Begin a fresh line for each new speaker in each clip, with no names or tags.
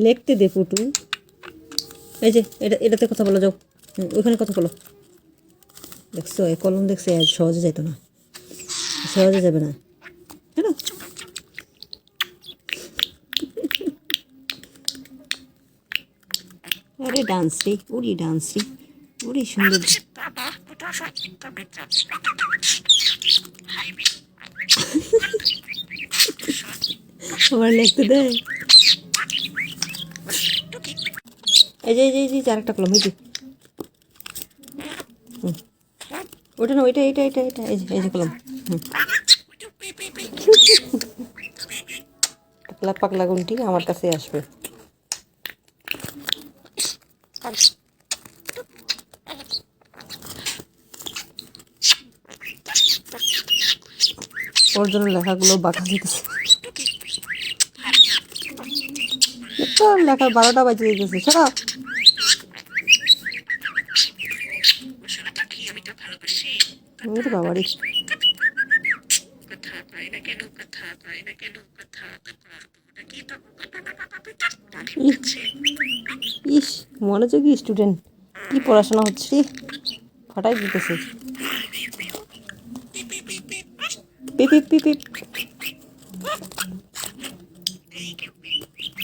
লিখতে দে ফুটু। এই যে এটাতে কথা বলো, যাও ওইখানে কথা বলো। দেখছো এই কলম দেখছো, সহজে যাইতো না, সহজে যাবে না, হ্যাঁ। আরে ডান্স রে, ওরি ডান্স রে, ওরে সুন্দর। আমার লিখতে দেয়। এই যে এই যে আরেকটা কলম, এই যে ওটা না, ওইটা এটা এটা এটা এই যে কলম। পাকলা পাকলা গুনটি আমার কাছে আসবে। ওর জন্য লেখাগুলো বাঁকা দিতেছে, লেখার 12টা বাজে দিতেছে। সরা বাবারি, ইস মনোযোগী স্টুডেন্ট, কি পড়াশোনা হচ্ছে, ফাটাই দিতেছে। Peep peep peep peep.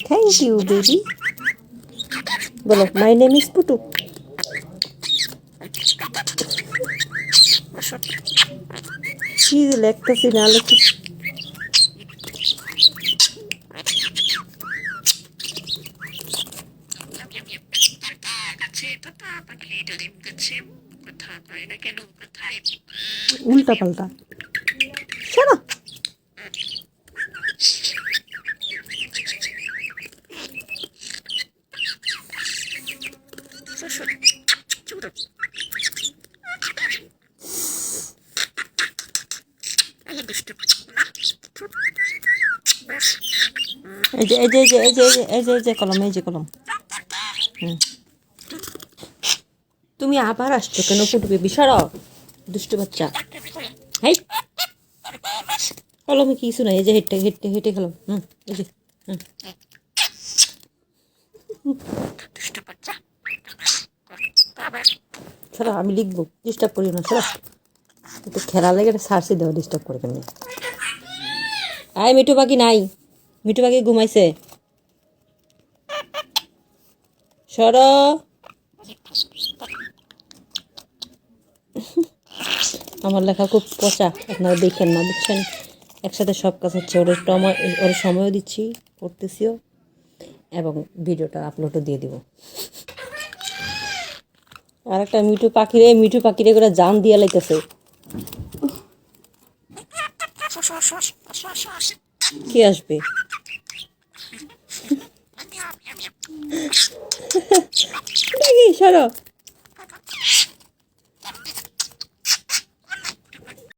Thank you baby. বলো মাই নেম ইজ পুটু। কি লেখতেছি না লেখি। উল্টা পাল্টা, শোনো। এই যে এই যে এই যে এই যে এই যে এই যে কলম, এই যে কলম। তুমি আবার আসছো কেন ফুটু বেবি, সরাও দুষ্টু বাচ্চা। হাই কলমে কিছু নাই, এই যে হেঁটে হেঁটে হেঁটে খেলাম। এই যে সরা, আমি লিখবো, ডিস্টার্ব করিও না, সরা। একটু খেলা লেগে সার্সি দেওয়া, ডিস্টার্ব করে কেন। আয় মিঠু পাখি নাই, মিঠু পাখি ঘুমাইছে, সর। আমার লেখা খুব পচা, আপনারা দেখেন না, বুঝছেন। একসাথে সব কাজ হচ্ছে, ওর সময়ও দিচ্ছি, পড়তেছিও, এবং ভিডিওটা আপলোডও দিয়ে দিব। আর একটা মিঠু পাখিরে করে জান দিয়া লাইতেছে। কি আসবে? সরো।